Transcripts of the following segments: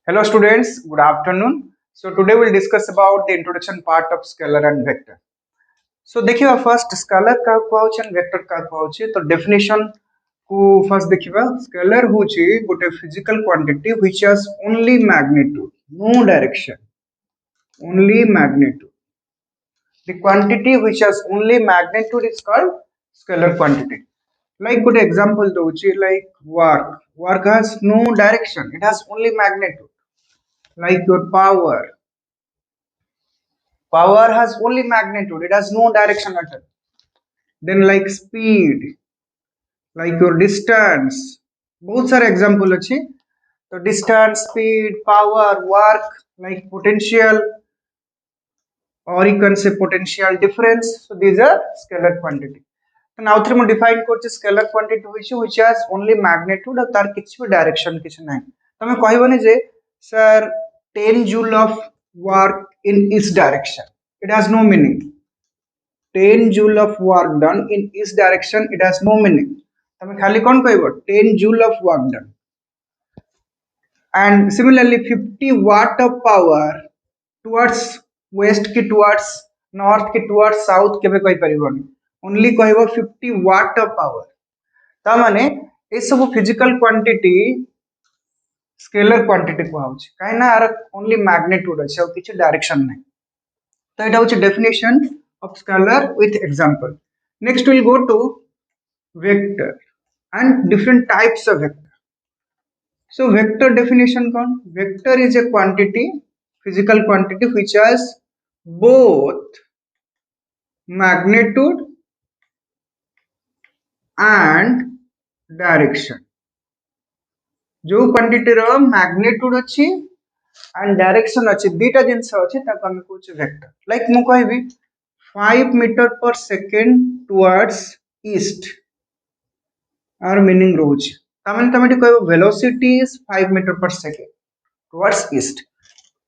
Hello students, good afternoon. So today we'll discuss about the introduction part of scalar and vector. So देखिए first scalar का कहउछ and vector का कहउछ तो definition को first देखिबा scalar होची गोटे physical quantity which has only magnitude, no direction, only magnitude. The quantity which has only magnitude is called scalar quantity. Like good example dochi like work. Work has no direction, it has only magnitude. Like your power. Power has only magnitude, it has no direction at all. Then like speed, like your distance. Both are example achi. So distance, speed, power, work, like potential, or you can say potential difference. So these are scalar quantity. So now through define coach scalar quantity which has only magnitude or tar kichhi bhi direction kichhi nahi. तमे कहबनी जे sir 10 joule of work in each direction. It has no meaning. 10 joule of work done in each direction, it has no meaning. तमे खाली कौन कहबो 10 joule of work done. And similarly 50 watt of power towards west ki towards north ki towards south केबे कहि परिबोनी. Only कहबो 50 watt of power. ता माने ए सब physical quantity scalar quantity को होउछ. काहे ना आर only magnitude अछि और किछ डायरेक्शन नै. तो एटा होउछ definition of scalar with example. Next we'll go to vector and different types of vector. So vector definition kon? Vector is a quantity, physical quantity which has both magnitude and direction. जो quantity रो magnitude अछि and direction अछि दुटा जिंस अछि ताको हम कहउछ vector. Like मु कहबी 5 metre per second towards east आर मीनिंग रोज तामाने तमेटी कहबो velocity is 5 metre per second towards east.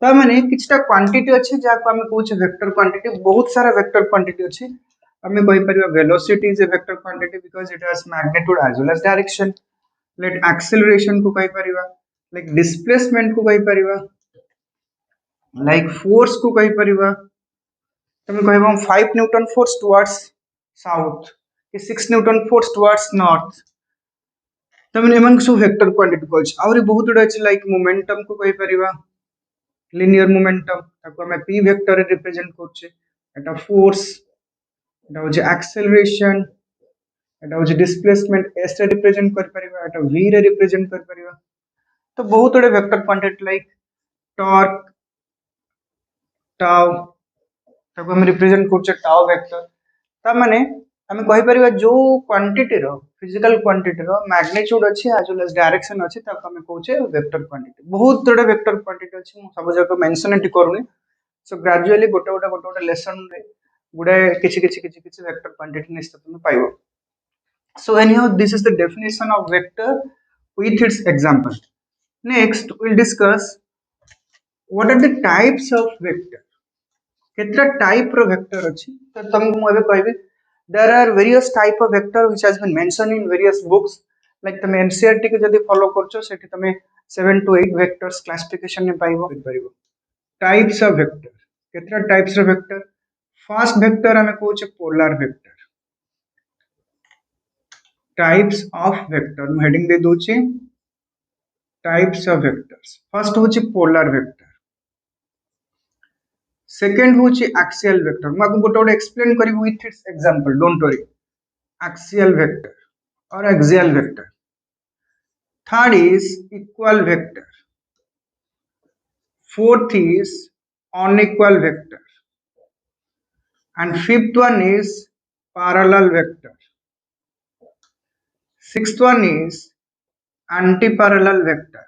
तामाने किछटा क्वांटिटी अछि जाको हम कहउछ वेक्टर क्वांटिटी. बहुत सारा वेक्टर क्वांटिटी अछि. हमें कहि परिबा velocity is a vector quantity because it has magnitude as well as direction. Let acceleration को कहि परिबा, like displacement को कहि परिबा, like force को कहि परिबा. तमे कहबो 5 न्यूटन फोर्स टुवर्ड्स साउथ कि 6 न्यूटन फोर्स टुवर्ड्स नॉर्थ. तमे एमन सो वेक्टर क्वांटिटी कहछ. आउरी बहुत उडा अछि लाइक मोमेंटम को कहि परिबा, linear momentum ताको हमें p वेक्टर रे रिप्रेजेंट करछे. एटा फोर्स, एटा होजे acceleration, एटा होजे डिस्प्लेसमेंट s रे रिप्रेजेंट कर परिबा, एटा v रे रिप्रेजेंट कर परिबा. तो बहुत उडे vector quantity like torque, tau ताको हम रिप्रेजेंट करछे टाउ वेक्टर. ता माने हम कहि परिबा जो क्वांटिटी रो फिजिकल क्वांटिटी रो मैग्नीट्यूड अछि as well as डायरेक्शन अछि ताको हम कहउछे वेक्टर क्वांटिटी. बहुत उडे वेक्टर क्वांटिटी अछि मु सब जगह मेंशन एटी करूनी. सो ग्रेजुअली गोटे लेसन रे गुडे किछि वेक्टर क्वांटिटी निश्चित तुम पाइबो. So anyhow this is the definition of vector with its example. Next we'll discuss what are the types of vector. केतरा टाइप रो वेक्टर अछि तो तुमको मु एबे कहबे there are various type of vector which has been mentioned in various books. Like तुम NCERT के जदी फॉलो करछो सेठी तुम 7 to 8 vectors classification में पाइबो. Types of vector केतरा टाइप्स रो वेक्टर. फर्स्ट वेक्टर हमें कहउछे polar vector. Types of vector मु हेडिंग दे दोछि टाइप्स ऑफ वेक्टर्स. फर्स्ट होछि पोलर वेक्टर. सेकंड होछि एक्सियल वेक्टर. मु आपको गोटे एक्सप्लेन करिब with its example, don't worry. Axial vector और axial vector. Third is equal vector. Fourth is unequal vector, and fifth one is parallel vector. Sixth one is anti-parallel vector.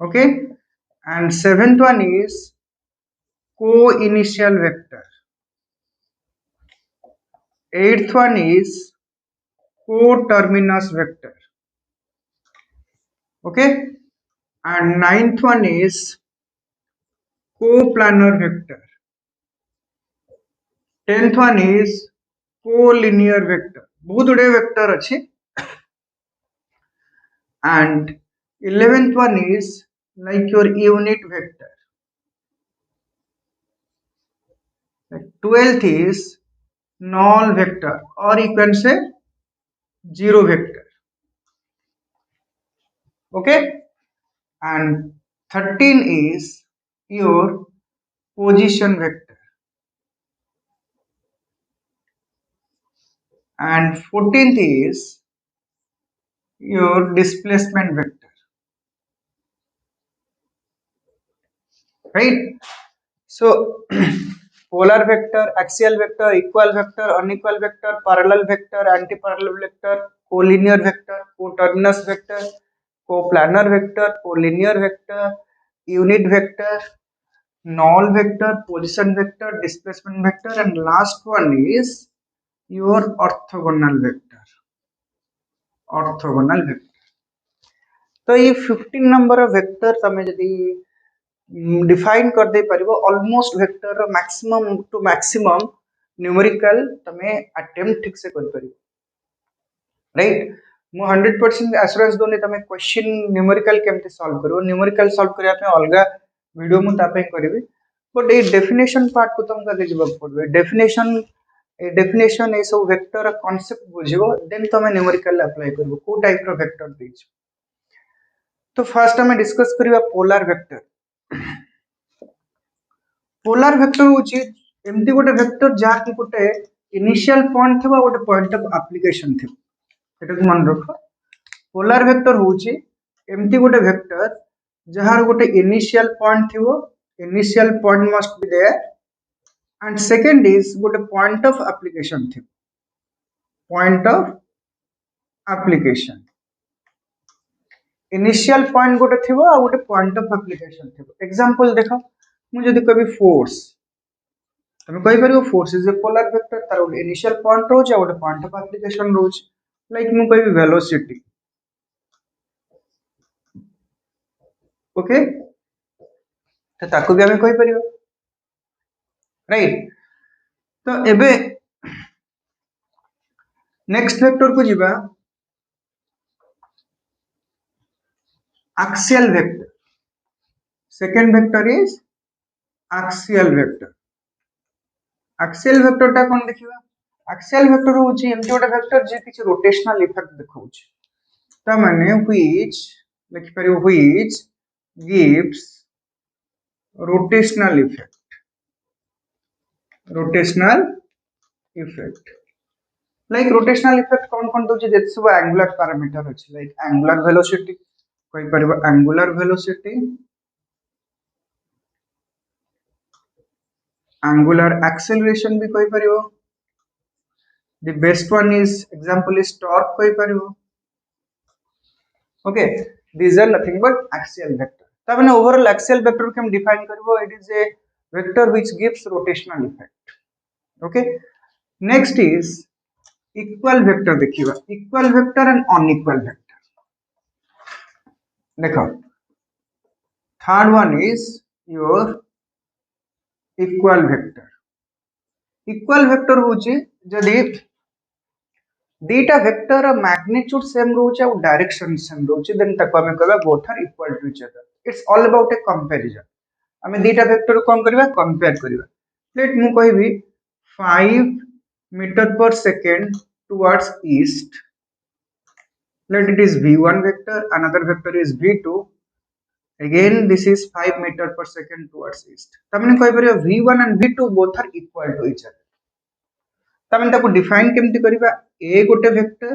Okay, and seventh one is co-initial vector. Eighth one is co-terminus vector. Okay, and ninth one is co-planar vector. 10th one is co-linear vector. बहुत उडे vector अछि. And 11th one is like your unit vector. Like 12th is null vector, or you can say zero vector. Okay, and 13 is your position vector, and 14th is your displacement vector, right? So polar vector, axial vector, equal vector, unequal vector, parallel vector, anti-parallel vector, collinear vector, coterminous vector, coplanar vector, collinear vector, unit vector, null vector, position vector, displacement vector, and last one is your orthogonal vector. Orthogonal vector. तो ये 15 number vector तमे जदी define कर दे परिबो almost vector रो maximum to maximum numerical तमे attempt ठीक से कर परिबो, राइट? मु 100% एश्योरेंस दोनी तमे क्वेश्चन न्यूमेरिकल केमते सॉल्व करिवो, न्यूमेरिकल सॉल्व करिया पे अलगा वीडियो मु तापे करबी, बट ए डेफिनेशन पार्ट को तुमका देखिबो पड़बे। डेफिनेशन ए सब वेक्टर कांसेप्ट बुझिबो, देन तमे न्यूमेरिकल अप्लाई करबो को टाइप रो वेक्टर देछ। तो फर्स्ट हमें डिस्कस करिबा पोलर वेक्टर। पोलर वेक्टर होची एमती गोटे वेक्टर जा कि गोटे इनिशियल पॉइंट थबा गोटे पॉइंट ऑफ एप्लीकेशन थबा, एटा को मन रखो। पोलर वेक्टर होची एमती गोटे वेक्टर जहार गोटे इनिशियल पॉइंट थिबो, initial point must be there, and second is गोटे पॉइंट ऑफ एप्लीकेशन थिबो, point of application. Initial point गोटे थिबो आ गोटे पॉइंट ऑफ एप्लीकेशन थिबो। एग्जांपल देखो, मु जदी कभी फोर्स, तमे कहि परिबो force is a polar vector, तार गोटे इनिशियल पॉइंट रोज आ गोटे पॉइंट ऑफ एप्लीकेशन रोज। लाइक मु कहि वेलोसिटी, ओके, तो ताको भी हमें कहि परिबो, राइट? तो एबे नेक्स्ट वेक्टर को जिबा axial vector. Second vector is axial vector. Axial vector टा कोन देखिबा? Axial vector होची एमती गोटे वेक्टर जे किछ रोटेशनल इफेक्ट देखाउची, ता माने which लिखि परिबो which gives rotational effect. Rotational effect. Like rotational effect कौन दोची जे सब angular parameter अछि, like angular velocity, कहि परिबो angular velocity, angular acceleration भी कहि परिबो, the best one is example is torque कहि परिबो। Okay, these are nothing but axial vector। ता माने overall axial vector के हम डिफाइन करबो, it is a vector which gives rotational effect। Okay, next is equal vector देखिबा, equal vector and unequal vector। देखो, third one is your equal vector। equal vector होची जदी दीटा vector magnitude same रोचे और direction same रोचे, then तक हमें कहबा both are equal to each other. It's all about a comparison. हमें दीटा वेक्टर को कोन करबा, कंपेयर करबा। लेट मु कहबी 5 metre per second towards east, let it is v1 vector, another vector is v2, again this is 5 meter per second towards east। तमने कहि परियो v1 and v2 both are equal to each other। तमने ताको define केमति करिबा, a गोटे vector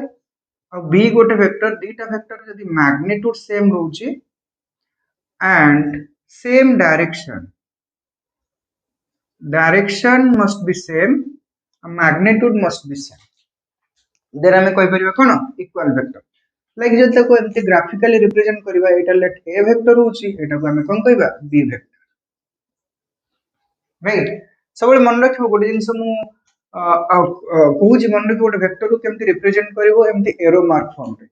और b गोटे vector, दीटा वेक्टर जदी मैग्नीट्यूड सेम रहउची and same direction must be same, magnitude must be same, then हमें कहि परिबा कोन इक्वल वेक्टर। लाइक जब तक एमती ग्राफिकली रिप्रेजेंट करबा, एटा लेट a वेक्टर होची, एटा को हमें कोन कहबा b वेक्टर, राइट? सब मन रखिबो गोटे जिंस मु कहूची, मन रखिबो गोटे वेक्टर को केमती रिप्रेजेंट करबो, एमती एरो मार्क फॉर्म रे।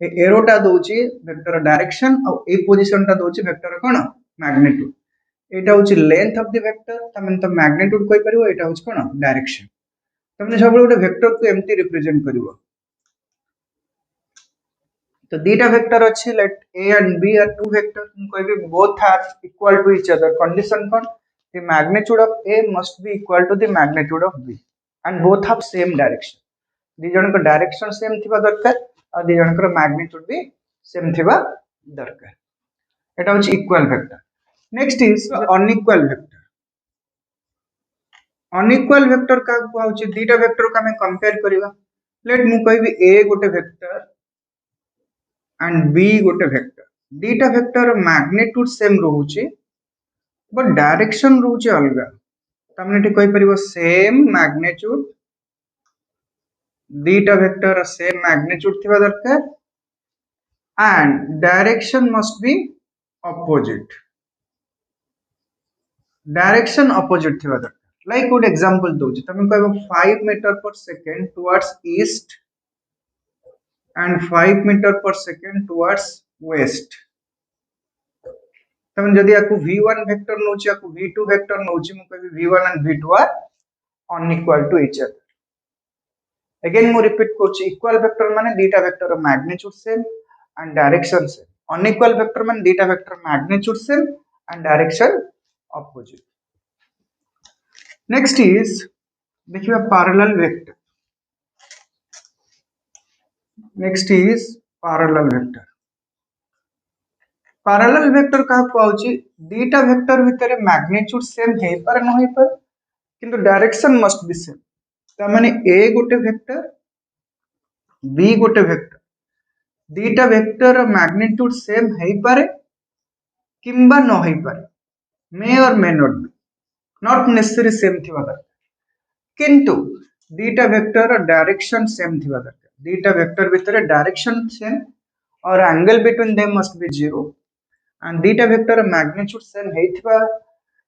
ए एरोटा दोची वेक्टर डायरेक्शन और ए पोजीशन टा दोची वेक्टर कोन मैग्नीट्यूड। एटा होची लेंथ ऑफ द वेक्टर, तमन तो मैग्नीट्यूड कहि परिबो, एटा होची कोन डायरेक्शन। तमने सब गोटे वेक्टर को एमती रिप्रेजेंट करबो। तो दीटा वेक्टर अच्छी late a and b are two vectors कोई भी both are equal to each other condition कौन the magnitude of a must be equal to the magnitude of b and both have same direction दी जन को direction same थिबा दरकार आ दी जन को magnitude भी सेम थिबा दरकार एटा होची equal vector next is unequal vector unequal vector का होची दीटा वेक्टर का हमें कंपेयर करिवा लेट मु कहबी a गोटे वेक्टर and b गोटे वेक्टर दीटा वेक्टर मैग्नीट्यूड सेम रहउची बट डायरेक्शन रहउची अलगा तमने ठी कहि परिबो सेम मैग्नीट्यूड दीटा वेक्टर सेम मैग्नीट्यूड थिबा दरकार and direction must be opposite direction opposite थिबा दरकार like good example दोची तमे कहबो 5 meter per second towards east and 5 meter per second towards west तमे जदी आकु v1 वेक्टर नोची आकु v2 वेक्टर नोची मु कहबी v1 and v2 are unequal to each other again मु repeat करछि इक्वल वेक्टर माने दीटा वेक्टर रो magnitude same and direction same unequal vector माने दीटा vector magnitude same and direction opposite next is देखिए parallel vector next is parallel vector parallel vector का कहउची दीटा vector भितर मैग्नीट्यूड सेम हे पर न हे पर किंतु डायरेक्शन मस्ट बी सेम त माने a गोटे वेक्टर b गोटे वेक्टर दीटा वेक्टर मैग्नीट्यूड सेम हे पारे किंबा न हे पारे मे और may not be not necessary same थिबा दरकार किंतु दीटा वेक्टर डायरेक्शन सेम थिबा दरकार दीटा वेक्टर भितर डायरेक्शन सेम और angle between them must be 0 and दीटा वेक्टर मैग्नीट्यूड सेम हेइथिबा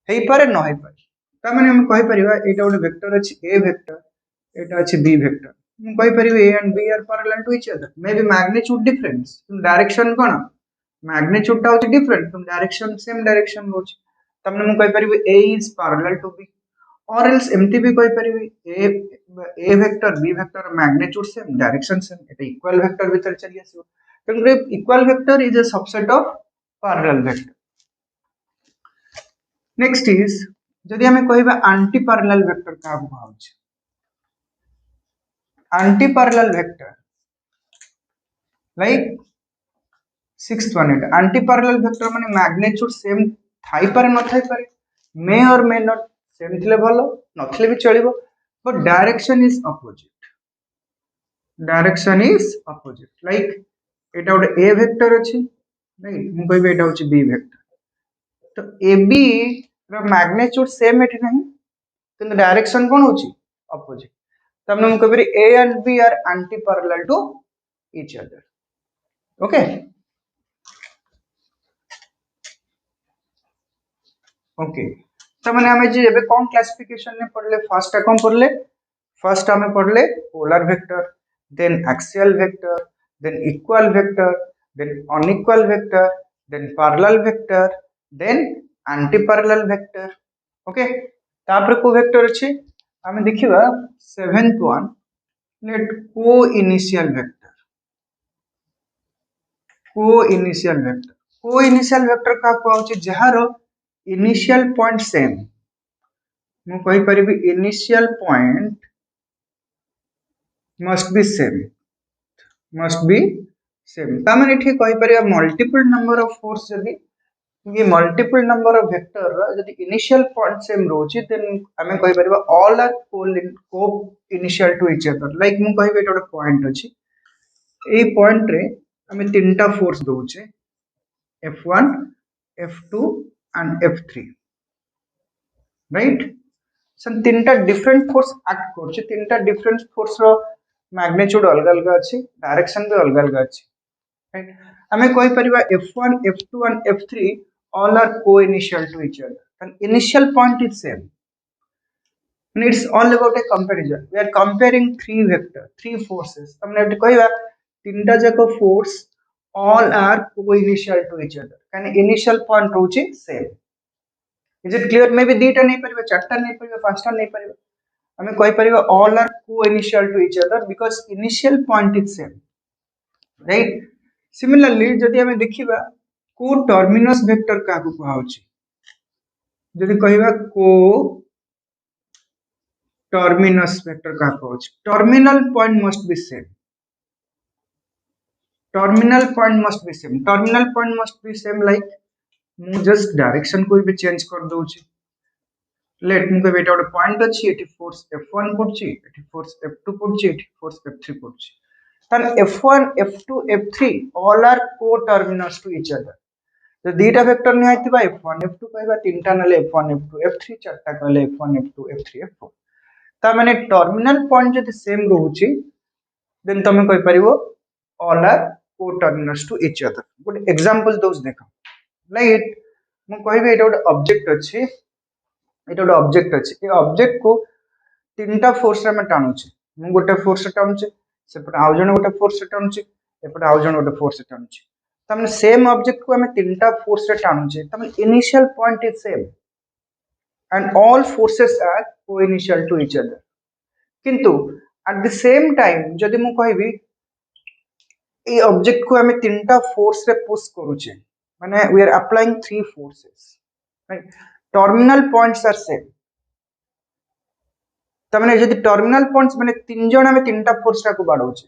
हेइ पारे न हेइ पारे त माने हम कहि परिबा एटा गोटे वेक्टर अछि a वेक्टर एटा अछि b वेक्टर हम कहि परिबा a and b are parallel to each other may be magnitude difference direction cone magnitude टा होछि डिफरेंट तुम डायरेक्शन सेम डायरेक्शन होछि तमने हम कहि परिबा a is parallel to b or else एमती भी कहि परिबी a vector b vector magnitude same direction same Etah equal vector भीतर चली आसीबो क्योंकि equal vector is a subset of parallel vector next is जदि हमें कहबा एंटी पैरेलल वेक्टर का होउछ anti parallel vector like 6th one anti parallel vector माने magnitude same थाई पारे न थाई पारे मे और मे नॉट सेम थिले भलो नथिले भी चलिबो but direction is opposite like एटा गोटे a वेक्टर अछि राइट मु कहबे एटा होछि b वेक्टर तो ab रो मैग्नीट्यूड सेम एठी नहीं किंतु डायरेक्शन कोन होछि अपोजिट तमने मु कहबे a and b are anti parallel to each other okay okay तो माने हमें जे एबे कोन क्लासिफिकेशन ने पढ़ले फर्स्ट कोन पढ़ले फर्स्ट हमें पढ़ले polar vector then axial vector then equal vector then unequal vector then parallel vector then anti-parallel vector okay तापर को वेक्टर अछि हमें देखिबा 7th one let co-initial vector का कहउछि जहारो इनिशियल पॉइंट सेम मु कहि परिबी initial point must be same तामने ठीक कहि परिया मल्टीपल नंबर ऑफ फोर्स जदी ये मल्टीपल नंबर ऑफ वेक्टर जदी इनिशियल पॉइंट सेम रोची देन हमें कहि परिबा all are co-initial to each other like मु कहिबे एटा पॉइंट अछि ए पॉइंट रे हमें तीनटा फोर्स दोचे F1 F2 and F3 right सन तीनटा डिफरेंट फोर्स एक्ट करछि तीनटा डिफरेंट फोर्स रो मैग्नीट्यूड अलग अलग अछि डायरेक्शन भी अलग अलग अछि राइट हमें कहि परिबा F1 F2 and F3 all are co-initial to each other and initial point is same and it's all about a comparison we are comparing three forces हमने कहिबा तीनटा जको force all are co-initial to each other and initial point होछि same is it clear maybe दीटा नहीं परिबा चारटा नहीं परिबा पांचटा नहीं परिबा हमें कहि परिबा all are co-initial to each other because initial point is same right similarly जदि आम देखा को टर्मिनस वेक्टर क्या कहुच्छे जदि कहवा को टर्मिनस वेक्टर क्या कहुच्छे terminal point must be same terminal point must be same terminal point must be same like मु जस्ट डायरेक्शन को भी चेंज कर दूची लेट मु कहबे एटा गोटे पॉइंट अछि एटी फोर्स F1 पड़छि एटी फोर्स F2 पड़छि एटी फोर्स F3 पड़छि then F1 F2 F3 all are co-terminus to each other तो दीटा वेक्टर नि आइतिबा F1 F2 कहबा तीनटा नले F1 F2 F3 चारटा कहले F1 F2 F3 F4 ता माने टर्मिनल पॉइंट जदि सेम रहउछि देन तमे कहि परिबो all are co-terminus to each other good example दोस देखो लाइक मु कहबे एटा गोटे ऑब्जेक्ट अछि एटा गोटे ऑब्जेक्ट अछि ए ऑब्जेक्ट को तीनटा फोर्स रे हम टाणुचे मु गोटे फोर्स टाणुचे सेपटे आउ जण गोटे फोर्स टाणुचे एपटे आउ जण गोटे फोर्स टाणुचे तमने सेम ऑब्जेक्ट को हम तीनटा फोर्स रे टाणुचे तमने initial point is same and all forces are coinitial to each other किंतु एट द सेम टाइम जदि मु कहबी ए ऑब्जेक्ट को हम तीनटा फोर्स रे पुश करूचे माने we are applying three forces right terminal points are same तमने जदि टर्मिनल पॉइंट्स माने तीन जण हम तीनटा फोर्स टा को बाडौचे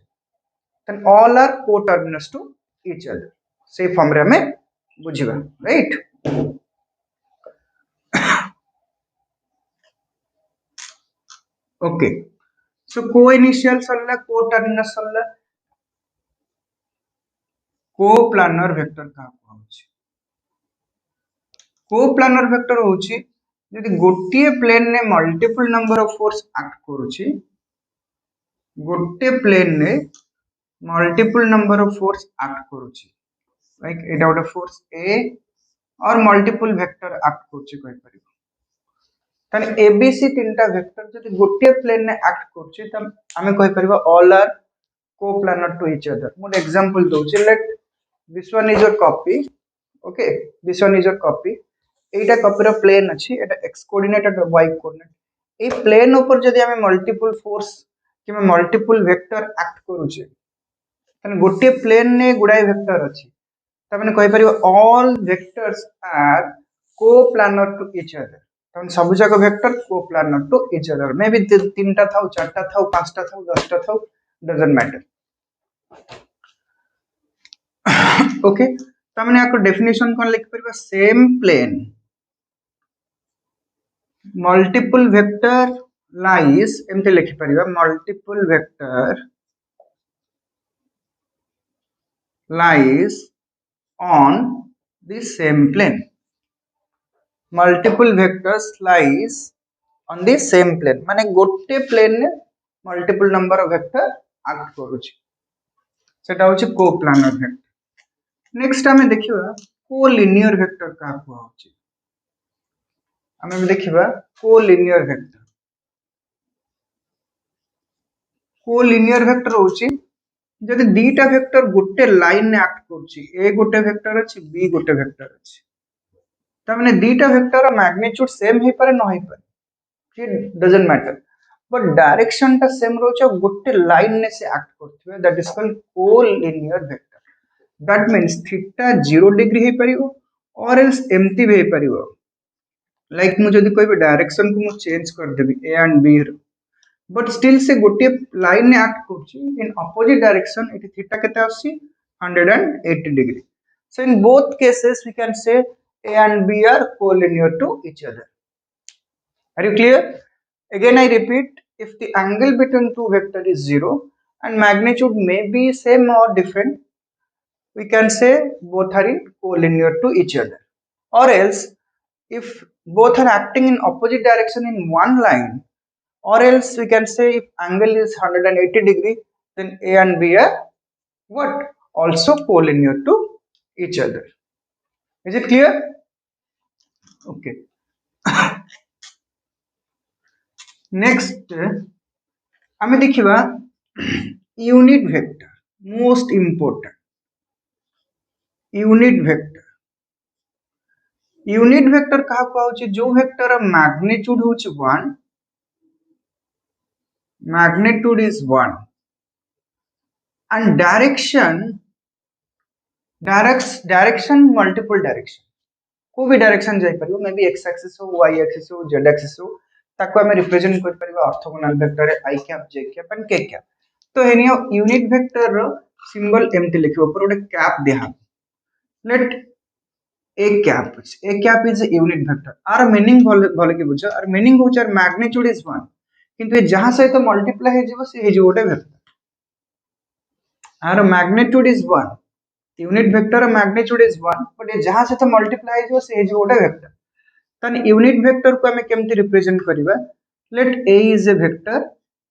देन ऑल आर को टर्मिनस टू ईच अदर से फॉर्म रे हमें बुझिबा राइट ओके सो को इनिशियल सरला को टर्मिनस सरला को प्लानर वेक्टर का होछि को प्लानर वेक्टर होछि यदि गोटे प्लेन ने multiple number of force act करूछि गोटे प्लेन ने multiple number of force act करूछि लाइक एटा गोटे फोर्स ए और मल्टीपल वेक्टर एक्ट करूछि कहि परिबो तने एबीसी तीनटा वेक्टर जदि गोटे प्लेन ने एक्ट करूछि त हमें कहि परिबो all are co-planar to each other one example दोछि let this one is your copy okay this one is your copy Etah copy row plane अछि एटा x कोऑर्डिनेट और y कोऑर्डिनेट ए प्लेन ऊपर जदि हमें मल्टीपल फोर्स कि multiple vector act करूछे तने गोटे plane ने गुडाई वेक्टर अछि त माने कहि परिबो all vectors are co-planar to each other तन सब जगह vector co-planar to each other मे भी तीनटा थाउ चारटा थाउ पांचटा थाउ 10टा थाउ doesn't matter ओके तमने आको डेफिनेशन कोन लिख परबा same plane multiple vector lies एमते लिख परबा multiple vector lies on the same plane multiple vectors lies on the same plane माने गोटे प्लेन ने multiple number of vector act करूची सेटा होची को-प्लानर वेक्टर नेक्स्ट हमें देखिबा को-लिनियर वेक्टर का होची हमें देखिबा को-लिनियर वेक्टर होची जदि दीटा वेक्टर गोटे लाइन ने एक्ट करूची ए गोटे वेक्टर अछि बी गोटे वेक्टर अछि त माने दीटा वेक्टर मैग्नीट्यूड सेम हे पारे न हे पारे it doesn't matter but direction टा सेम रोचे गोटे लाइन ने से एक्ट करथबे that is called collinear vector that means theta 0 degree हे परिबो और एल्स एम्प्टी भी हे परिबो लाइक मु जदि कहबे डायरेक्शन को मु चेंज कर देबी A and B but still से गोटे लाइन ने एक्ट करछि in opposite direction it theta केते आसी 180 degree so in both cases we can say a and b are collinear to each other are you clear again I repeat if the angle between two vector is 0 and magnitude may be same or different we can say both are in collinear to each other or else if both are acting in opposite direction in one line or else we can say if angle is 180 degree then a and b are what also collinear to each other is it clear okay next हमें देखिबा unit vector most important unit vector कहा होची जो vector magnitude होची 1 magnitude is 1 and direction direction multiple direction को भी direction जाई परिबो मे बी x एक्सिस हो y एक्सिस हो z एक्सिस हो ताको हमें रिप्रेजेंट कर परिबा ऑर्थोगोनल वेक्टर रे i cap j cap and k cap तो हेनियो यूनिट वेक्टर रो सिंबल एमटी लिखिबो पर ओडे कैप देहा let a cap is a unit vector आर मीनिंग भले के बुझ आर मीनिंग हो चार मैग्नीट्यूड इज 1 किंतु ए जहां सहित मल्टीप्लाई हे जीवो से हे जो ओटे वेक्टर आर magnitude is 1 unit vector magnitude is 1 but a जहां सहित मल्टीप्लाई हे जीवो से हे जो ओटे वेक्टर तन यूनिट वेक्टर को हमें केमती रिप्रेजेंट करिबा let a is a vector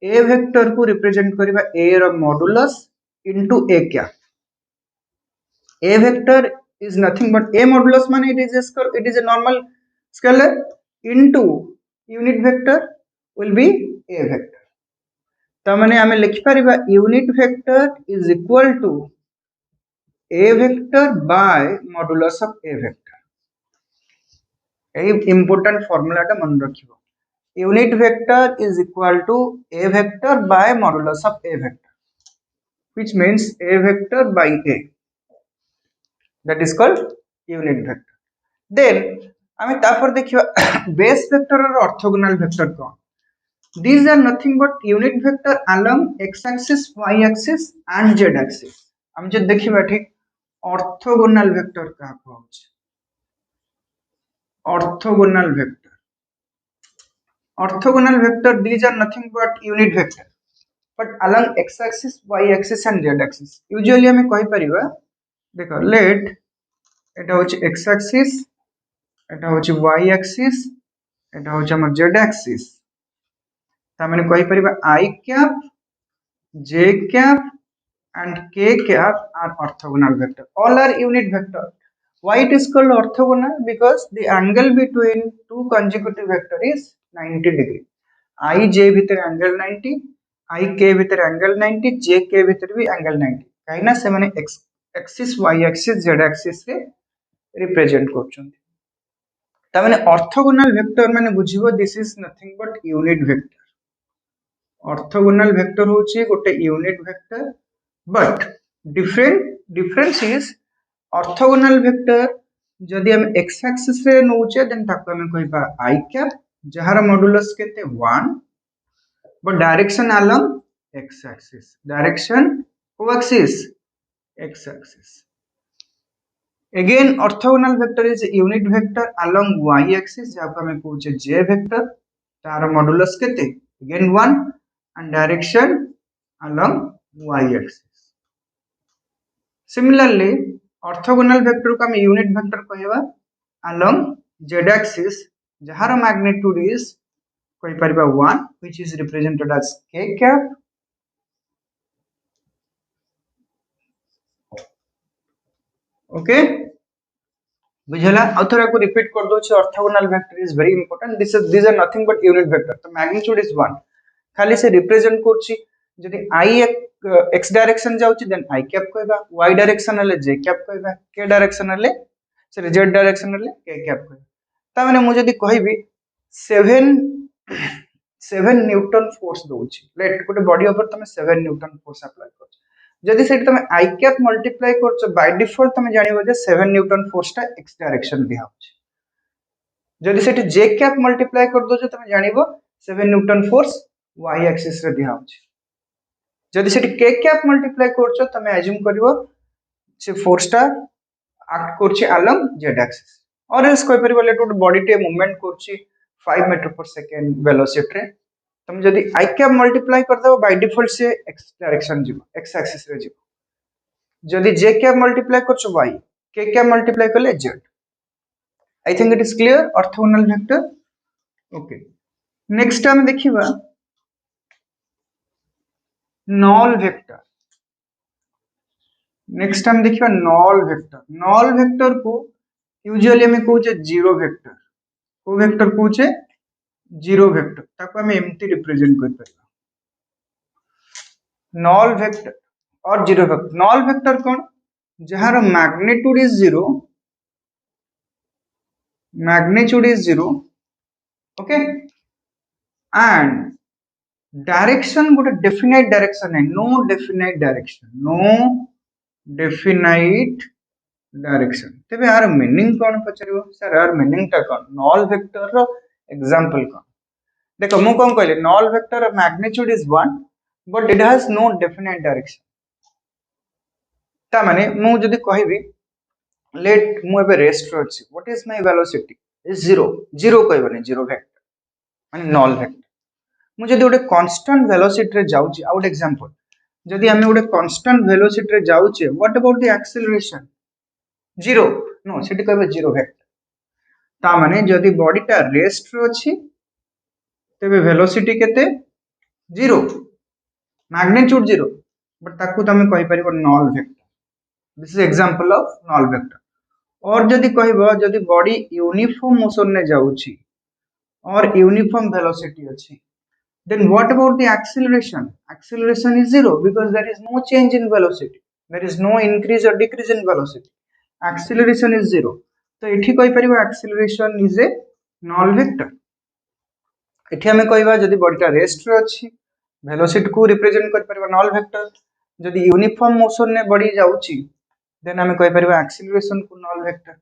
a vector को रिप्रेजेंट करिबा a रो मॉडुलस इनटू a क्या a vector is nothing but a modulus man it is a normal scalar into unit vector will be a vector तो माने हमें लिख परिबा unit vector is equal to a vector by modulus of a vector A important formula टा मन रखिबो unit vector is equal to a vector by modulus of a vector which means a vector by a that is called unit vector then आमे तापर देखिबा base vector और orthogonal vector cone these are nothing but unit vector along x axis y axis and z axis हम जे देखिबा ठीक orthogonal vector का कहउछ orthogonal vector these are nothing but unit vector but along x axis y axis and z axis usually हमें कहि परिबा देखो let এটা হচ্ছে x axis এটা হচ্ছে y axis এটা হচ্ছে আমার z axis তা মানে কই পারিবা i cap j cap and k cap are orthogonal vector all are unit vector why it is called orthogonal because the angle between two consecutive vector is 90 degree I j ভিতরে angle 90 I k ভিতরে angle 90 j k ভিতরে भी angle 90 কাই না সে মানে x axis y axis z axis रे represent करछन ता माने ऑर्थोगोनल वेक्टर माने बुझिबो this is nothing but unit vector orthogonal vector होची गोटे unit vector but difference is orthogonal vector जदि हम x एक्सिस रे नउचे देन ताको हम कहबा i कैप जहार मॉडुलस केते 1 but direction along x axis direction को axis x axis again orthogonal vector is a unit vector along y axis जाको हमें पूछे j vector तार मॉडुलस केते again 1 and direction along y axis similarly orthogonal vector को हम unit vector कहबा along z axis जहार magnitude is कहि परबा 1 which is represented as k cap okay बुझला अथरा को रिपीट कर दो छी orthogonal vector is very important this are nothing but unit vector तो मैग्नीट्यूड इज 1 खाली से रिप्रेजेंट करछि जदि i x डायरेक्शन जाउछि देन i कैप कहबा y डायरेक्शन हले j कैप कहबा k डायरेक्शन हले सॉरी z डायरेक्शन हले k कैप कहबा ता माने मु जदि कहिबी 7 न्यूटन फोर्स दोछि लेट गोटे बॉडी ऊपर तमे 7 न्यूटन फोर्स अप्लाई करछ जदि सेठी तमे i कैप मल्टीप्लाई करछ बाय डिफॉल्ट तमे जानिबो जे 7 न्यूटन फोर्स टा x डायरेक्शन दिया होछ जदि सेठी j कैप मल्टीप्लाई कर दो तमे जानिबो 7 न्यूटन फोर्स y एक्सिस रे दिया होछ जदि सेठी k कैप मल्टीप्लाई करछ तमे अज्यूम करिवो से फोर्स टा एक्ट करछि अलोंग z एक्सिस और एल्स कोइ परिबो लेट बॉडी टे मूवमेंट करछि 5 मीटर पर सेकंड वेलोसिटी रे तुम जदि i कैप मल्टीप्लाई कर दो बाय डिफॉल्ट से x डायरेक्शन जीवो x एक्सिस रे जीवो जदि j कैप मल्टीप्लाई करछ y k कैप मल्टीप्लाई करले z I think it is clear orthogonal vector okay next हम देखिबा नॉल वेक्टर नेक्स्ट हम देखिबा नॉल वेक्टर को यूजुअली हम कहूचे जीरो वेक्टर को वेक्टर कहूचे जीरो वेक्टर ताको हम एमटी रिप्रेजेंट कर परबा नॉल वेक्टर और जीरो वेक्टर नॉल वेक्टर कोन जहार magnitude is 0 okay and direction गोटे definite direction है no definite डायरेक्शन तेबे यार मीनिंग कौन पचारिबो सर यार मीनिंग टा कौन नॉल वेक्टर रो एग्जांपल कौन देखो मु कौन कहले null vector magnitude is 1 but it has no definite direction ता माने मु जदी कहबी लेट मु एबे रेस्ट रो अछि what is my velocity is 0 0 कहबनी 0 vector माने नॉल वेक्टर मु जदी गोटे कांस्टेंट वेलोसिटी रे जाउची आउट एग्जांपल जदी हमें गोटे कांस्टेंट वेलोसिटी रे जाउचे what about the acceleration 0 no सेठी कहबे 0 वेक्टर ता माने जदी बॉडी टा रेस्ट रो अछि तेबे वेलोसिटी केते 0 मैग्नीट्यूड 0 बट ताकू तमे कहि परिबो null vector this is example of null vector और जदी कहबो जदी बॉडी यूनिफॉर्म मोशन ने जाउची और यूनिफॉर्म वेलोसिटी अछि then what about the acceleration acceleration is 0 because there is no change in velocity there is no increase or decrease in velocity acceleration is 0 तो एठी कहि परिबो acceleration is a null vector एठी हमें कहबा जदी body rest रे अछि velocity को रिप्रेजेंट कर परिबा null vector जदी यूनिफॉर्म मोशन ने बॉडी जाउची देन हमें कहि परिबा acceleration को null vector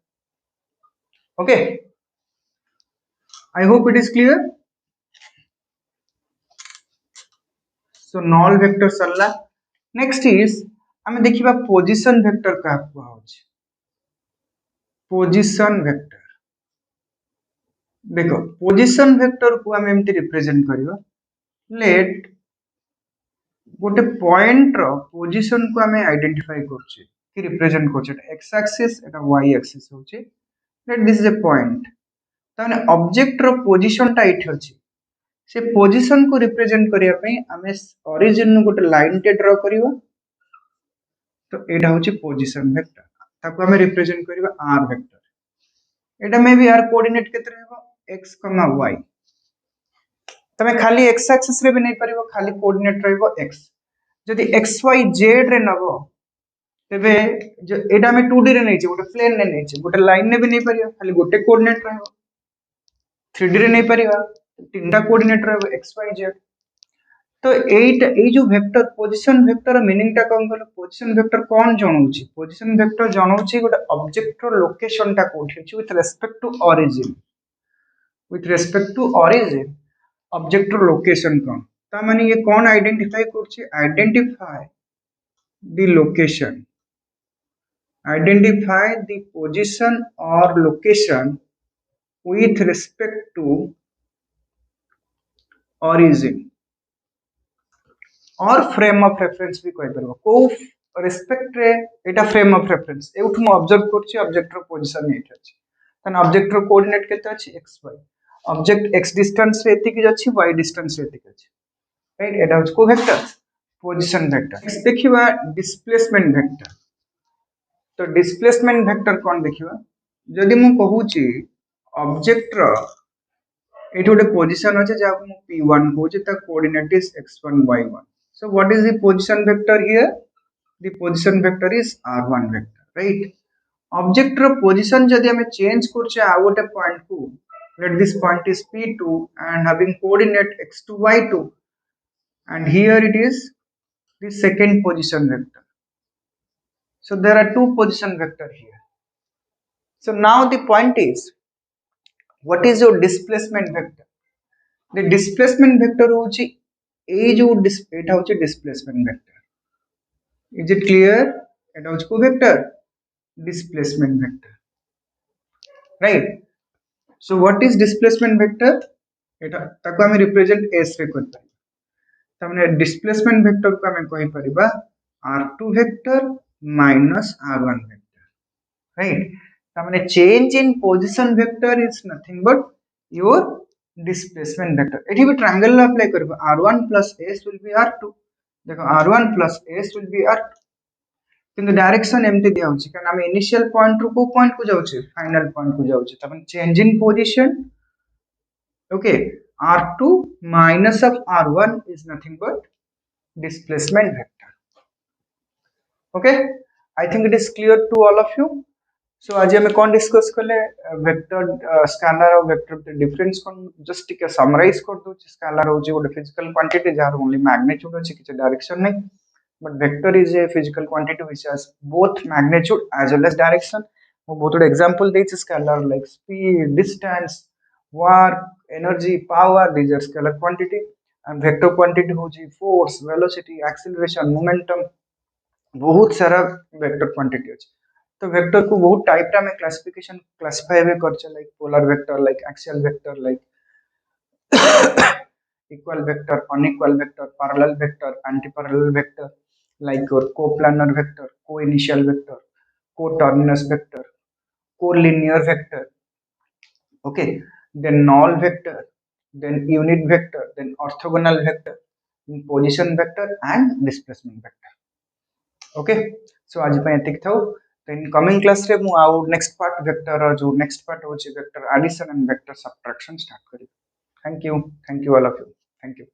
okay I hope it is clear so null vector Sarla next is हमें देखिबा पोजीशन वेक्टर का होछि पोजीशन वेक्टर देखो पोजीशन वेक्टर को हम एमती रिप्रेजेंट करियो लेट गोटे पॉइंट रो पोजीशन को हमें आइडेंटिफाई करछे कि रिप्रेजेंट करछे एक्स एक्सिस एटा वाई एक्सिस होछि let this is a point ताने ऑब्जेक्ट रो पोजीशन टा इठ अछि से पोजीशन को रिप्रेजेंट करिया पई हमें ओरिजिन नु गोटे लाइन टे ड्रा करियो तो एटा होछि पोजीशन वेक्टर ताको हमें रिप्रेजेंट करिवा आर वेक्टर एटा में भी आर कोऑर्डिनेट केते रहबो x, y तमे खाली x एक्सिस रे भी नहीं परिबो खाली कोऑर्डिनेट रहबो x जदि x y z रे नबो तबे एटा में 2D रे नहीं छै गोटे प्लेन ने नहीं छै गोटे लाइन ने भी नहीं परिबो खाली गोटे कोऑर्डिनेट रहबो 3D रे नहीं परिबा तीनटा कोऑर्डिनेट रहबो x y z तो एई जो वेक्टर पोजीशन वेक्टर मीनिंग टा कोन कहलो पोजीशन वेक्टर कोन जणौछि पोजीशन वेक्टर जणौछि गोटे ऑब्जेक्ट रो लोकेशन टा कोठी अछि with respect to origin object रो लोकेशन कोन ता माने ये कोन आइडेंटिफाई करछि identify the location identify the position or location with respect to origin और फ्रेम ऑफ रेफरेंस भी कहि परबो को रिस्पेक्ट रे एटा फ्रेम ऑफ रेफरेंस एउठ म ऑब्जर्व करछि ऑब्जेक्ट रो पोजीशन एटा अछि तन ऑब्जेक्ट रो कोऑर्डिनेट केते अछि x y object x distance रे एति कि अछि y डिस्टेंस रे एति कि अछि राइट एटा अछि को वेक्टर पोजीशन वेक्टर नेक्स्ट देखिबा डिस्प्लेसमेंट वेक्टर तो डिस्प्लेसमेंट वेक्टर कोन देखिबा जदि मु कहूची ऑब्जेक्ट रो एठी गोटे पोजीशन अछि जा मु p1 कहूची त coordinate is x1 y1 so what is the position vector here the position vector is r1 vector right object रो पोजीशन जदि हमें चेंज करछे आ गोटे पॉइंट को let this point is p2 and having coordinate x2 y2 and here it is the second position vector so there are two position vector here so now the point is what is your displacement vector the displacement vector होची ए जो एटा होची displacement vector is it clear एटा होची को vector displacement vector right so what is displacement vector एटा ताको हम represent s रे करता तमने डिस्प्लेसमेंट वेक्टर को हम कहि परिबा r2 vector minus r1 vector right तमने change in position vector is nothing but your displacement vector एठी भी ट्रायंगल अप्लाई करबो r1 plus s will be r2 देखो r1 plus s will be r2 किंतु direction एमते दिया होची कारण हम इनिशियल पॉइंट रो को पॉइंट को जाउछे फाइनल पॉइंट को जाउछे तमन change in position okay r2 minus of r1 is nothing but displacement vector okay I think it is clear to all of you so आज हमें कौन डिस्कस करले वेक्टर स्केलर और vector difference कोन just टिके summarise कर दो scalar हो जे गोटे physical quantity jar only magnitude अछि किछ डायरेक्शन नै but vector is a physical quantity which has both magnitude as well as direction. ମୁଁ ବହୁତ ଗୁଡେ example ଦେଇଛି scalar like speed, distance, work, energy, power, these are scalar quantity, and vector quantity ହଉଛି force, velocity, acceleration, momentum, ବହୁତ ସାରା vector quantity ଅଛି। तो vector को बहुत टाइप रे हमें क्लासिफिकेशन क्लासिफाई भी करछे like polar vector, like axial vector, like equal vector, unequal vector, parallel vector, anti-parallel vector, like your coplanar vector, co-initial vector, coterminus vector, collinear vector, okay, then null vector, then unit vector, then orthogonal vector, position vector and displacement vector, okay. So आज पे एतिक थाउ, तो in coming class रे मु आउ next part vector जो next part होची vector addition and vector subtraction start करी। Thank you all of you, thank you.